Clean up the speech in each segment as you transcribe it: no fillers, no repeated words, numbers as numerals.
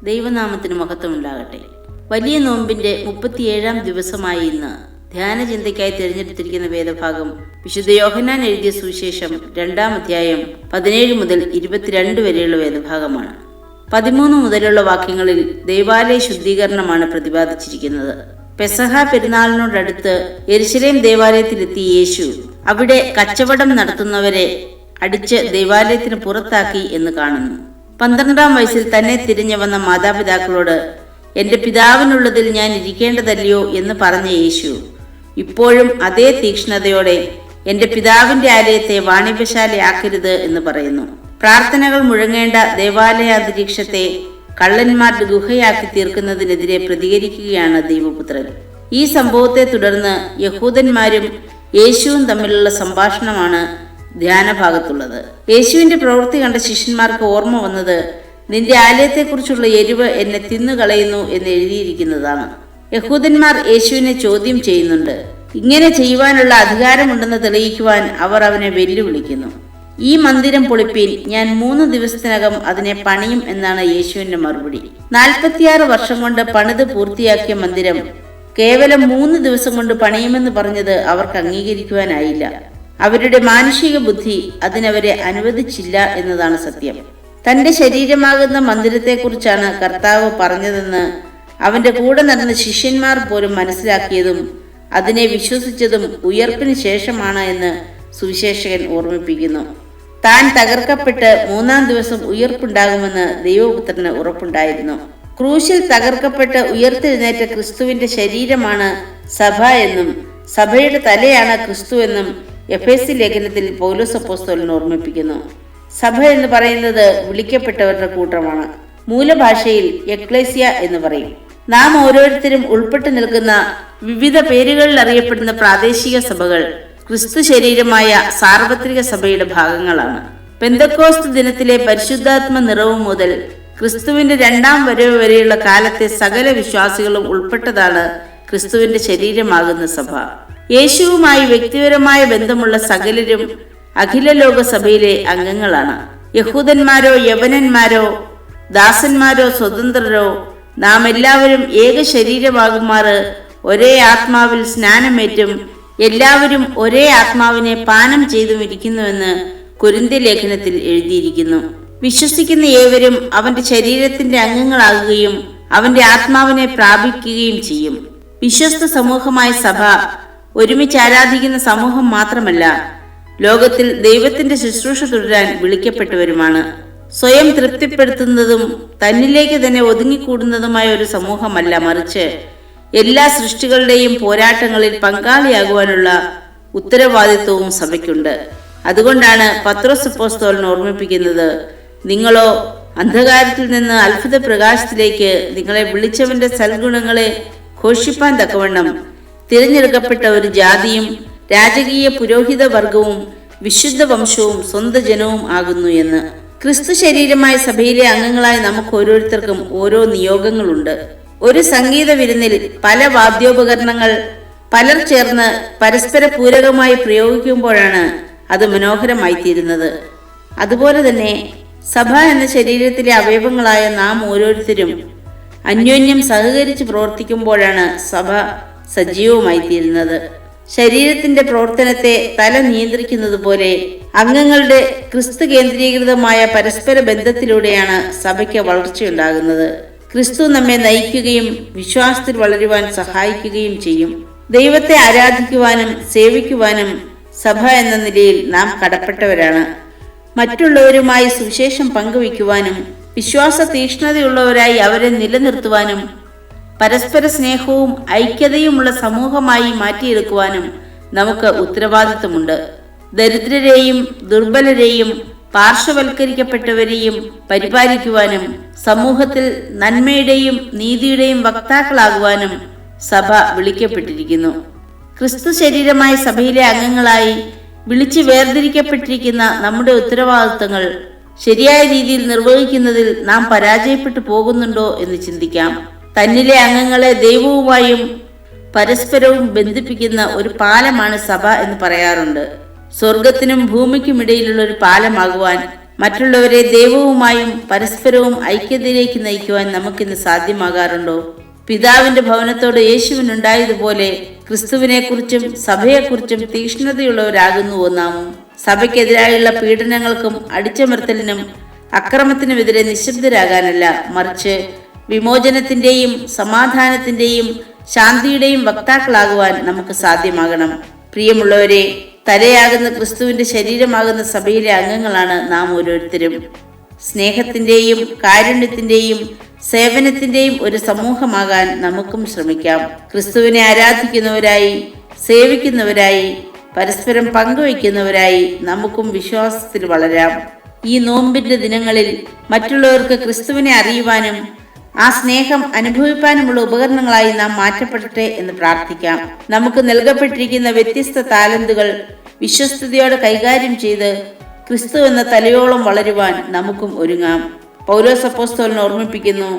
ദൈവനാമത്തിന് മഹത്വമുണ്ടാകട്ടെ. വലിയ നോമ്പിന്റെ 37-ാം ദിവസമായ ഇന്ന് ധ്യാനചിന്തയ്ക്കായി തിരഞ്ഞെടുത്തിരിക്കുന്ന വേദഭാഗം വിശുദ്ധ യോഹന്നാൻ എഴുതിയ സുവിശേഷം 2-ാം അധ്യായം 17 മുതൽ 22 വരെയുള്ള വേദഭാഗമാണ്. 13 മുതലുള്ള വാക്യങ്ങളിൽ ദൈവാലയ ശുദ്ധീകരണമാണ് പ്രതിപാദിച്ചിരിക്കുന്നത്. പെസഹ പെരുന്നാളിനോടടുത്ത് യെരുശലേം ദേവാലയത്തിലെത്തിയ യേശു അവിടെ കച്ചവടം നടത്തുന്നവരെ അടിച്ച് ദൈവാലയത്തിന് പുറത്താക്കി എന്ന് കാണുന്നു. 12-ാം വയസ്സിൽ തന്നെ തിരിഞ്ഞു വന്ന മാതാപിതാക്കളോട് എന്റെ പിതാവിനുള്ളതിൽ ഞാൻ ഇരിക്കേണ്ടതല്ലയോ എന്ന് പറഞ്ഞ യേശു ഇപ്പോഴും അതേ തീക്ഷ്ണതയോടെ എന്റെ പിതാവിന്റെ ആലയത്തെ വാണിഭശാലയാക്കരുത് എന്ന് പറയുന്നു. പ്രാർത്ഥനകൾ മുഴങ്ങേണ്ട ദേവാലയ അന്തരീക്ഷത്തെ കള്ളന്മാരുടെ ഗുഹയാക്കി തീർക്കുന്നതിനെതിരെ പ്രതികരിക്കുകയാണ് ദൈവപുത്രൻ. ഈ സംഭവത്തെ തുടർന്ന് യഹൂദന്മാരും യേശുവും തമ്മിലുള്ള സംഭാഷണമാണ് ധ്യാനഭാഗത്തുള്ളത്. യേശുവിന്റെ പ്രവൃത്തി കണ്ട ശിഷ്യന്മാർക്ക് ഓർമ്മ വന്നത് നിന്റെ ആലയത്തെക്കുറിച്ചുള്ള എരിവ് എന്നെ തിന്നുകളയുന്നു എന്ന് എഴുതിയിരിക്കുന്നതാണ്. യഹൂദന്മാർ യേശുവിനെ ചോദ്യം ചെയ്യുന്നുണ്ട്. ഇങ്ങനെ ചെയ്യുവാനുള്ള അധികാരമുണ്ടെന്ന് തെളിയിക്കുവാൻ അവർ അവനെ വെല്ലുവിളിക്കുന്നു. ഈ മന്ദിരം പൊളിപ്പീൻ, ഞാൻ 3 ദിവസത്തിനകം അതിനെ പണിയും എന്നാണ് യേശുവിന്റെ മറുപടി. 46 വർഷം കൊണ്ട് പണിത് പൂർത്തിയാക്കിയ മന്ദിരം കേവലം 3 ദിവസം കൊണ്ട് പണിയുമെന്ന് പറഞ്ഞത് അവർക്ക് അംഗീകരിക്കുവാനായില്ല. അവരുടെ മാനുഷിക ബുദ്ധി അതിനവരെ അനുവദിച്ചില്ല എന്നതാണ് സത്യം. തന്റെ ശരീരമാകുന്ന മന്ദിരത്തെക്കുറിച്ചാണ് കർത്താവ് പറഞ്ഞതെന്ന് അവന്റെ കൂടെ നടന്ന ശിഷ്യന്മാർ പോലും മനസ്സിലാക്കിയതും അതിനെ വിശ്വസിച്ചതും ഉയർപ്പിന് ശേഷമാണ് എന്ന് സുവിശേഷകൻ ഓർമ്മിപ്പിക്കുന്നു. താൻ തകർക്കപ്പെട്ട് 3-ാം ദിവസം ഉയർപ്പുണ്ടാകുമെന്ന് ദൈവപുത്രന് ഉറപ്പുണ്ടായിരുന്നു. ക്രൂശിൽ തകർക്കപ്പെട്ട് ഉയർത്തെഴുന്നേറ്റ ക്രിസ്തുവിന്റെ ശരീരമാണ് സഭ എന്നും സഭയുടെ തലയാണ് ക്രിസ്തു എന്നും എഫേസ്യ ലേഖനത്തിൽ പൗലോസ് അപ്പോസ്തലൻ ഓർമ്മിപ്പിക്കുന്നു. സഭ എന്ന് പറയുന്നത് വിളിക്കപ്പെട്ടവരുടെ കൂട്ടമാണ്. മൂലഭാഷയിൽ എക്ലേസ്യ എന്ന് പറയും. നാം ഓരോരുത്തരും ഉൾപ്പെട്ടു നിൽക്കുന്ന വിവിധ പേരുകളിൽ അറിയപ്പെടുന്ന പ്രാദേശിക സഭകൾ ക്രിസ്തു ശരീരമായ സാർവത്രിക സഭയുടെ ഭാഗങ്ങളാണ്. പെന്തക്കോസ്ത് ദിനത്തിലെ പരിശുദ്ധാത്മ നിറവ് മുതൽ ക്രിസ്തുവിന്റെ 2-ാം വരവ് വരെയുള്ള കാലത്തെ സകല വിശ്വാസികളും ഉൾപ്പെട്ടതാണ് ക്രിസ്തുവിന്റെ ശരീരമാകുന്ന സഭ. യേശുവുമായി വ്യക്തിപരമായ ബന്ധമുള്ള സകലരും അഖില ലോക സഭയിലെ അംഗങ്ങളാണ്. യഹൂദന്മാരോ യവനന്മാരോ ദാസന്മാരോ സ്വതന്ത്രരോ നാം എല്ലാവരും ഏക ശരീരമാകുമാറ് ഒരേ ആത്മാവിൽ സ്നാനമേറ്റും എല്ലാവരും ഒരേ ആത്മാവിനെ പാനം ചെയ്തും ഇരിക്കുന്നുവെന്ന് കൊരിന്ത്യ ലേഖനത്തിൽ എഴുതിയിരിക്കുന്നു. വിശ്വസിക്കുന്ന ഏവരും അവന്റെ ശരീരത്തിന്റെ അംഗങ്ങളാകുകയും അവന്റെ ആത്മാവിനെ പ്രാപിക്കുകയും ചെയ്യും. വിശ്വസ്ത സമൂഹമായ സഭ ഒരുമിച്ച് ആരാധിക്കുന്ന സമൂഹം മാത്രമല്ല, ലോകത്തിൽ ദൈവത്തിന്റെ ശുശ്രൂഷ തുടരാൻ വിളിക്കപ്പെട്ടവരുമാണ്. സ്വയം തൃപ്തിപ്പെടുത്തുന്നതും തന്നിലേക്ക് തന്നെ ഒതുങ്ങിക്കൂടുന്നതുമായ ഒരു സമൂഹമല്ല, മറിച്ച് എല്ലാ സൃഷ്ടികളുടെയും പോരാട്ടങ്ങളിൽ പങ്കാളിയാകുവാനുള്ള ഉത്തരവാദിത്വവും സഭയ്ക്കുണ്ട്. അതുകൊണ്ടാണ് പത്രോസ് അപ്പോസ്തലൻ ഓർമ്മിപ്പിക്കുന്നത്, നിങ്ങളോ അന്ധകാരത്തിൽ നിന്ന് അത്ഭുത പ്രകാശത്തിലേക്ക് നിങ്ങളെ വിളിച്ചവന്റെ സൽഗുണങ്ങളെ ഘോഷിപ്പാൻ തക്കവണ്ണം തിരഞ്ഞെടുക്കപ്പെട്ട ഒരു ജാതിയും രാജകീയ പുരോഹിത വർഗവും വിശുദ്ധ വംശവും സ്വന്തം ജനവും ആകുന്നു എന്ന്. ക്രിസ്തു ശരീരമായ സഭയിലെ അംഗങ്ങളായ നമുക്ക് ഓരോരുത്തർക്കും ഓരോ നിയോഗങ്ങളുണ്ട്. ഒരു സംഗീത വിരുന്നിൽ പല വാദ്യോപകരണങ്ങൾ പലർ ചേർന്ന് പരസ്പര പൂരകമായി പ്രയോഗിക്കുമ്പോഴാണ് അത് മനോഹരമായി തീരുന്നത്. അതുപോലെ തന്നെ സഭ എന്ന ശരീരത്തിലെ അവയവങ്ങളായ നാം ഓരോരുത്തരും അന്യോന്യം സഹകരിച്ച് പ്രവർത്തിക്കുമ്പോഴാണ് സഭ സജീവമായി തീരുന്നത്. ശരീരത്തിന്റെ പ്രവർത്തനത്തെ തല നിയന്ത്രിക്കുന്നത് പോലെ അംഗങ്ങളുടെ ക്രിസ്തു കേന്ദ്രീകൃതമായ പരസ്പര ബന്ധത്തിലൂടെയാണ് സഭയ്ക്ക് വളർച്ചയുണ്ടാകുന്നത്. ക്രിസ്തു നമ്മെ നയിക്കുകയും വിശ്വാസത്തിൽ വളരുവാൻ സഹായിക്കുകയും ചെയ്യും. ദൈവത്തെ ആരാധിക്കുവാനും സേവിക്കുവാനും സഭ എന്ന നിലയിൽ നാം കടപ്പെട്ടവരാണ്. മറ്റുള്ളവരുമായി സുവിശേഷം പങ്കുവയ്ക്കുവാനും വിശ്വാസ തീക്ഷ്ണതയുള്ളവരായി അവരെ നിലനിർത്തുവാനും പരസ്പര സ്നേഹവും ഐക്യതയുമുള്ള സമൂഹമായി മാറ്റിയെടുക്കുവാനും നമുക്ക് ഉത്തരവാദിത്വമുണ്ട്. ദരിദ്രരെയും ദുർബലരെയും പാർശ്വവൽക്കരിക്കപ്പെട്ടവരെയും പരിപാലിക്കുവാനും സമൂഹത്തിൽ നന്മയുടെയും നീതിയുടെയും വക്താക്കളാകുവാനും സഭ വിളിക്കപ്പെട്ടിരിക്കുന്നു. ക്രിസ്തു ശരീരമായ സഭയിലെ അംഗങ്ങളായി വിളിച്ച് വേർതിരിക്കപ്പെട്ടിരിക്കുന്ന നമ്മുടെ ഉത്തരവാദിത്വങ്ങൾ ശരിയായ രീതിയിൽ നിർവഹിക്കുന്നതിൽ നാം പരാജയപ്പെട്ടു പോകുന്നുണ്ടോ എന്ന് ചിന്തിക്കാം. തന്നിലെ അംഗങ്ങളെ ദൈവവുമായും പരസ്പരവും ബന്ധിപ്പിക്കുന്ന ഒരു പാലമാണ് സഭ എന്ന് പറയാറുണ്ട്. സ്വർഗത്തിനും ഭൂമിക്കും ഇടയിലുള്ള ഒരു പാലമാകുവാൻ മറ്റുള്ളവരെ ദൈവവുമായും പരസ്പരവും ഐക്യതയിലേക്ക് നയിക്കുവാൻ നമുക്കിന്ന് സാധ്യമാകാറുണ്ടോ? പിതാവിന്റെ ഭവനത്തോട് യേശുവിനുണ്ടായതുപോലെ ക്രിസ്തുവിനെക്കുറിച്ചും സഭയെക്കുറിച്ചും തീക്ഷ്ണതയുള്ളവരാകുന്നുവോ നാമും? സഭയ്ക്കെതിരായുള്ള പീഡനങ്ങൾക്കും അടിച്ചമർത്തലിനും അക്രമത്തിനുമെതിരെ നിശബ്ദരാകാനല്ല, മറിച്ച് വിമോചനത്തിന്റെയും സമാധാനത്തിന്റെയും ശാന്തിയുടെയും വക്താക്കളാകുവാൻ നമുക്ക് സാധ്യമാകണം. പ്രിയമുള്ളവരെ, തലയാകുന്ന ക്രിസ്തുവിന്റെ ശരീരമാകുന്ന സഭയിലെ അംഗങ്ങളാണ് നാം ഓരോരുത്തരും. സ്നേഹത്തിന്റെയും കാരുണ്യത്തിന്റെയും സേവനത്തിന്റെയും ഒരു സമൂഹമാകാൻ നമുക്കും ശ്രമിക്കാം. ക്രിസ്തുവിനെ ആരാധിക്കുന്നവരായി, സേവിക്കുന്നവരായി, പരസ്പരം പങ്കുവയ്ക്കുന്നവരായി നമുക്കും വിശ്വാസത്തിൽ വളരാം. ഈ നോമ്പിന്റെ ദിനങ്ങളിൽ മറ്റുള്ളവർക്ക് ക്രിസ്തുവിനെ അറിയുവാനും ആ സ്നേഹം അനുഭവിപ്പാനുമുള്ള ഉപകരണങ്ങളായി നാം മാറ്റപ്പെടട്ടെ എന്ന് പ്രാർത്ഥിക്കാം. നമുക്ക് നൽകപ്പെട്ടിരിക്കുന്ന വ്യത്യസ്ത താലന്തുകൾ വിശ്വസ്തയോടെ കൈകാര്യം ചെയ്ത് ക്രിസ്തു എന്ന തലയോളം വളരുവാൻ നമുക്കും ഒരുങ്ങാം. പൗലോസ് അപ്പോസ്തലൻ ഓർമ്മിപ്പിക്കുന്നു,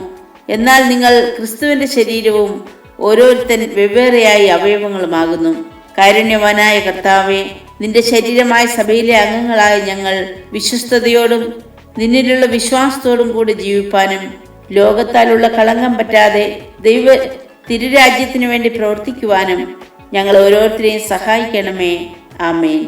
എന്നാൽ നിങ്ങൾ ക്രിസ്തുവിന്റെ ശരീരവും ഓരോരുത്തൻ വെവ്വേറെയായി അവയവങ്ങളുമാകുന്നു. കാരുണ്യവാനായ കർത്താവേ, നിന്റെ ശരീരമായ സഭയിലെ അംഗങ്ങളായ ഞങ്ങൾ വിശ്വസ്തയോടും നിന്നിലുള്ള വിശ്വാസത്തോടും കൂടി ജീവിപ്പാനും ലോകത്താലുള്ള കളങ്കം പറ്റാതെ ദൈവ തിരുരാജ്യത്തിനു വേണ്ടി പ്രവർത്തിക്കുവാനും ഞങ്ങൾ ഓരോരുത്തരെയും സഹായിക്കണമേ. ആമേൻ.